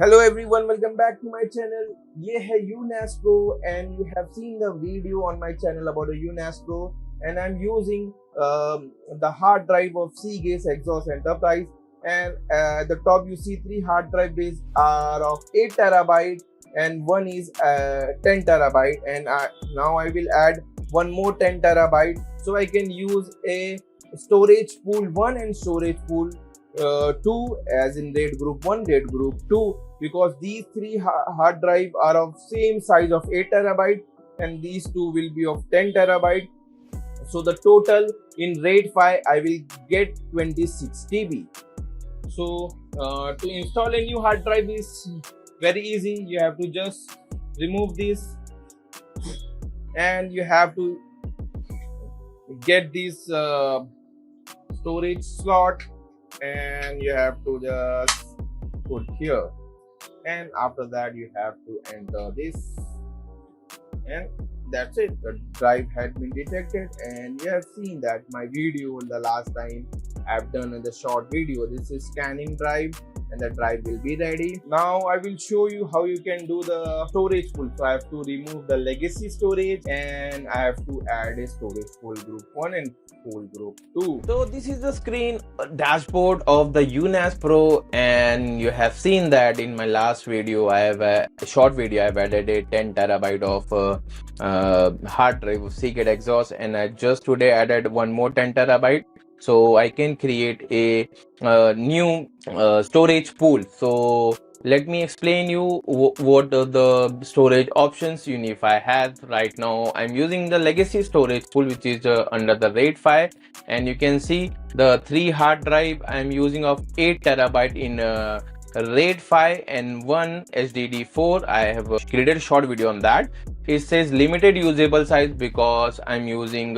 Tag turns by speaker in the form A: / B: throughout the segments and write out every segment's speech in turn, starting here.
A: Hello everyone, welcome back to my channel. ये है UNAS Pro and you have seen the video on my channel about a UNAS Pro and I'm using the hard drive of Seagate's Exos Enterprise and at the top you see three hard drive bays are of 8 terabyte and one is 10 terabyte and now I will add one more 10 terabyte so I can use a storage pool 1 and storage pool 2 as in RAID group 1 RAID group 2 because these three hard drive are of same size of 8 terabyte and these two will be of 10 terabyte. So the total in RAID 5 I will get 26 TB. So to install a new hard drive is very easy. You have to just remove this and you have to get this storage slot and you have to just put here, and after that you have to enter this and that's it. The drive had been detected and you have seen that my video the last time I've done in the short video. This is scanning drive and the drive will be ready. Now I will show you how you can do the storage pool. So I have to remove the legacy storage and I have to add a storage pool group 1 and pool group 2. So this is the screen dashboard of the UNAS Pro and you have seen that in my last video I have a short video I've added a 10 terabyte of hard drive of Seagate Exos and I just today added one more 10 terabyte so I can create a new storage pool. So let me explain you what the storage options UniFi has. Right now I'm using the legacy storage pool which is under the RAID 5 and you can see the three hard drive I'm using of 8 terabyte in RAID 5 and one HDD4. I have created a short video on that. It says limited usable size because I'm using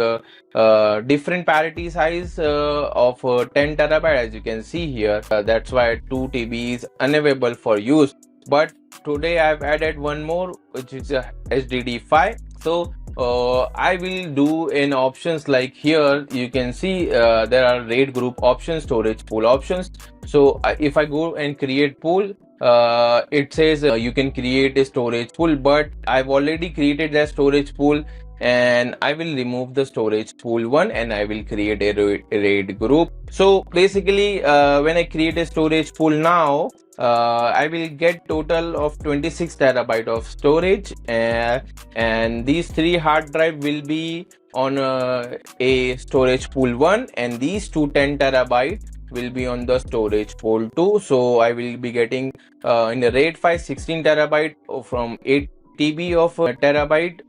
A: different parity size of 10 terabyte as you can see here. That's why 2 TB is unavailable for use, but today I've added one more which is a HDD5. So I will do in options like here you can see there are RAID group options, storage pool options. So if I go and create pool, it says you can create a storage pool, but I've already created that storage pool and I will remove the storage pool 1 and I will create a RAID group. So basically when I create a storage pool now, I will get total of 26 terabyte of storage and these three hard drive will be on a storage pool 1 and these two 10 terabyte will be on the storage pool 2. So I will be getting in the RAID 5 16 terabyte from 8 TB of terabyte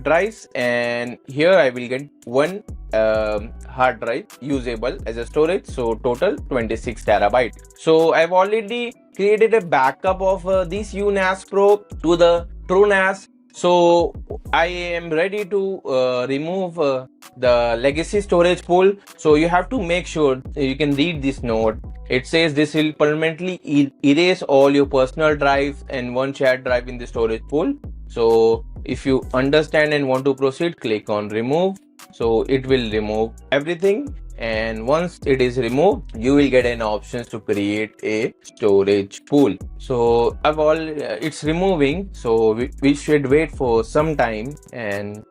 A: drives, and here I will get one hard drive usable as a storage, so total 26 terabyte. So I've already created a backup of this UNAS Pro to the TrueNAS. So I am ready to remove the legacy storage pool. So you have to make sure you can read this note. It says this will permanently erase all your personal drives and one shared drive in the storage pool. So if you understand and want to proceed, click on remove. So it will remove everything, and once it is removed you will get an option to create a storage pool. So it's removing, so we should wait for some time and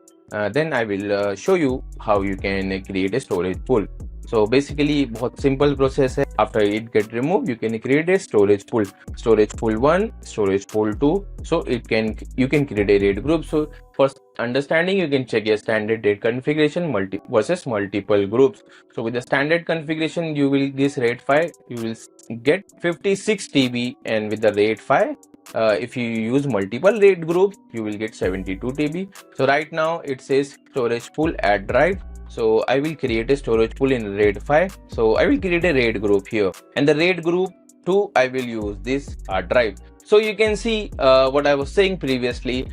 A: then I will show you how you can create a storage pool. So basically बहुत simple process है. After it get removed you can create a storage pool 1, storage pool 2. So you can create a RAID group. So for understanding you can check your standard RAID configuration versus multiple groups. So with the standard configuration you will this RAID 5 you will get 56 TB, and with the RAID 5 if you use multiple RAID groups you will get 72 TB. So right now it says storage pool add drive. So I will create a storage pool in RAID 5. So I will create a RAID group here, and the RAID group 2 I will use this hard drive. So you can see what I was saying previously,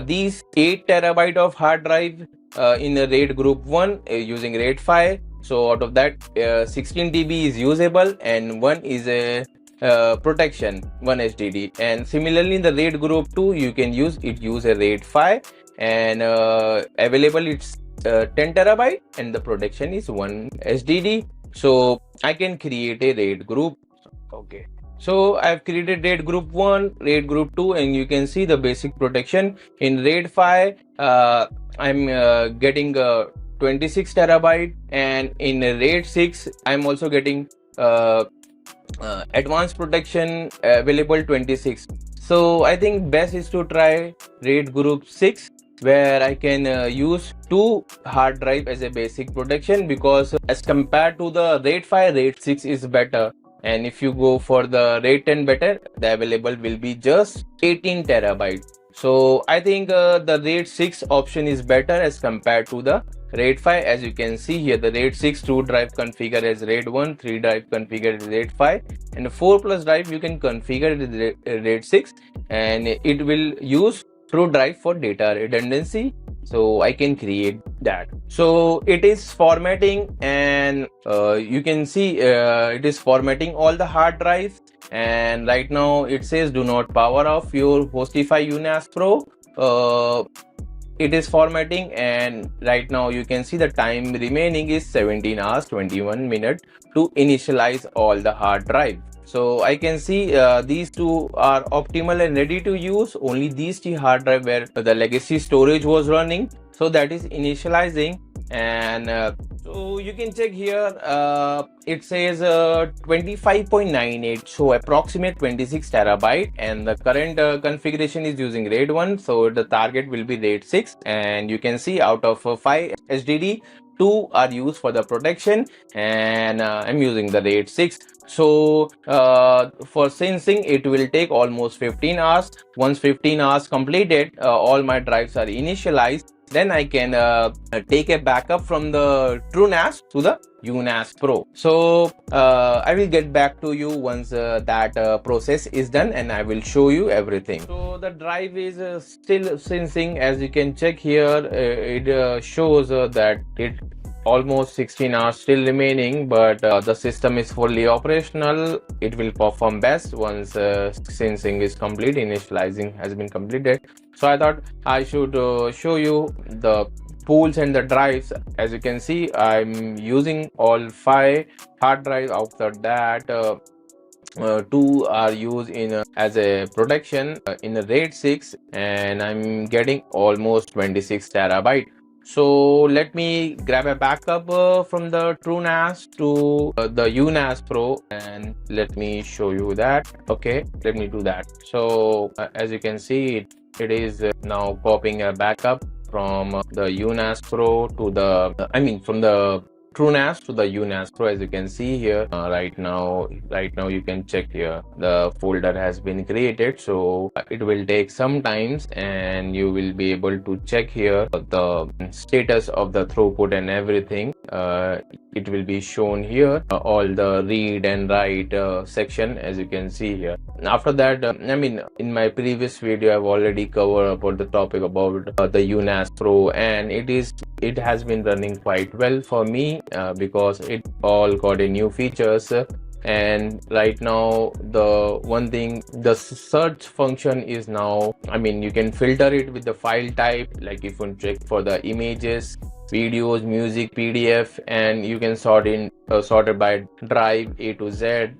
A: these 8 terabyte of hard drive in a RAID group 1 using RAID 5. So out of that 16 TB is usable and one is a protection, one HDD. And similarly in the RAID group 2 you can use a RAID 5 and available it's 10 terabyte and the protection is one HDD. So I can create a RAID group. Okay,
B: So I've created RAID group 1, RAID group 2, and you can see the basic protection. In RAID 5, I'm getting 26 terabyte, and in RAID 6, I'm also getting advanced protection available 26. So I think best is to try RAID group 6, where I can use 2 hard drive as a basic protection, because as compared to the RAID 5, RAID 6 is better. And if you go for the RAID 10 better, the available will be just 18 terabyte. So I think the RAID 6 option is better as compared to the RAID 5. As you can see here, the RAID 6 2 drive configured as RAID 1, 3 drive configured as RAID 5, and 4 plus drive you can configure it as RAID 6, and it will use through drive for data redundancy. So I can create that. So it is formatting, and you can see it is formatting all the hard drives. And right now it says do not power off your Hostify UNAS Pro. It is formatting, and right now you can see the time remaining is 17 hours 21 minutes to initialize all the hard drive. So I can see these two are optimal and ready to use. Only these two hard drive where the legacy storage was running, so that is initializing. And so you can check here, it says 25.98, so approximate 26 terabyte, and the current configuration is using RAID 1, so the target will be RAID 6. And you can see out of 5 SDD, 2 are used for the protection, and I'm using the RAID 6. So for syncing it will take almost 15 hours. Once 15 hours completed, all my drives are initialized, then I can take a backup from the TrueNAS to the UNAS Pro. So I will get back to you once that process is done, and I will show you everything. So the drive is still syncing. As you can check here, it shows that it almost 16 hours still remaining, but the system is fully operational. It will perform best once syncing is complete, initializing has been completed. So I thought I should show you the pools and the drives. As you can see, I'm using all 5 hard drives. After that, 2 are used in as a protection in a RAID 6, and I'm getting almost 26 terabyte. So let me grab a backup from the TrueNAS to the UNAS Pro, and let me show you that. Okay, let me do that. So as you can see, it is now copying a backup from the UNAS Pro to the from the TrueNAS to the UNAS Pro. As you can see here, right now you can check here, the folder has been created. So it will take some times, and you will be able to check here the status of the throughput and everything. It will be shown here, all the read and write section, as you can see here. After that, in my previous video I've already covered about the topic about the UNAS Pro, and it has been running quite well for me because it all got a new features. And right now, the one thing, the search function is now, you can filter it with the file type, like if you check for the images, videos, music, PDF, and you can sort it by drive A to Z,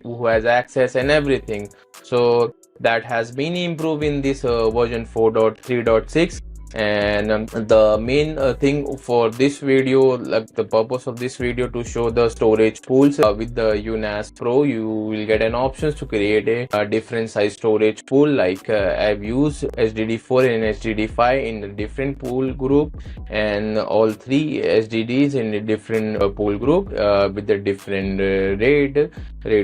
B: who has access and everything. So that has been improved in this version 4.3.6. And the main thing for this video, like the purpose of this video, to show the storage pools. With the UNAS Pro, you will get an option to create a different size storage pool. Like I've used SDD4 and SDD5 in a different pool group, and all 3 SDDs in a different pool group with the different RAID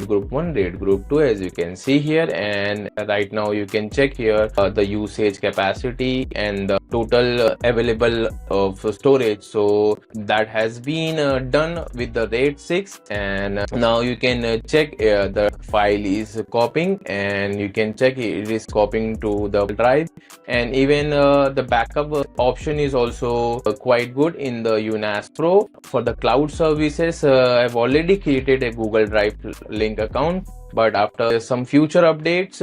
B: group 1, RAID group 2, as you can see here. And right now you can check here the usage capacity and the total available of storage. So that has been done with the RAID 6, and now you can check the file is copying, and you can check it is copying to the drive. And even the backup option is also quite good in the UNAS Pro. For the cloud services, I've already created a Google Drive link account but after some future updates,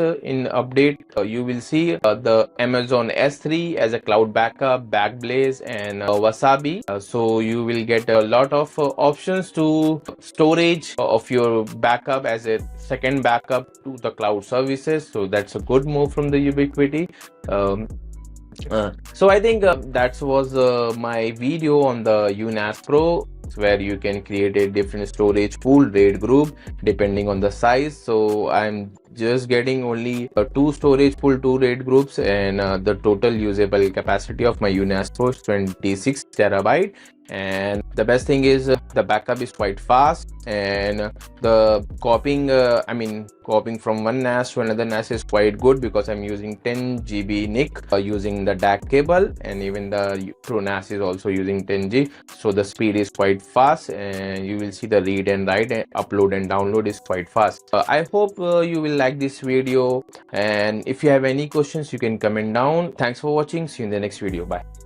B: you will see the Amazon S3 as a cloud backup, Backblaze, and Wasabi. So you will get a lot of options to storage of your backup as a second backup to the cloud services. So that's a good move from the Ubiquiti. So I think that was my video on the UNAS Pro, where you can create a different storage pool RAID group depending on the size. So I'm just getting only two storage pool, two RAID groups, and the total usable capacity of my UNAS Pro is 26 terabyte. And the best thing is the backup is quite fast, and the copying from one NAS to another NAS is quite good, because I'm using 10 GB NIC using the DAC cable, and even the Pro NAS is also using 10G. So the speed is quite fast, and you will see the read and write and upload and download is quite fast. I hope you will like this video, and if you have any questions you can comment down. Thanks for watching. See you in the next video. Bye.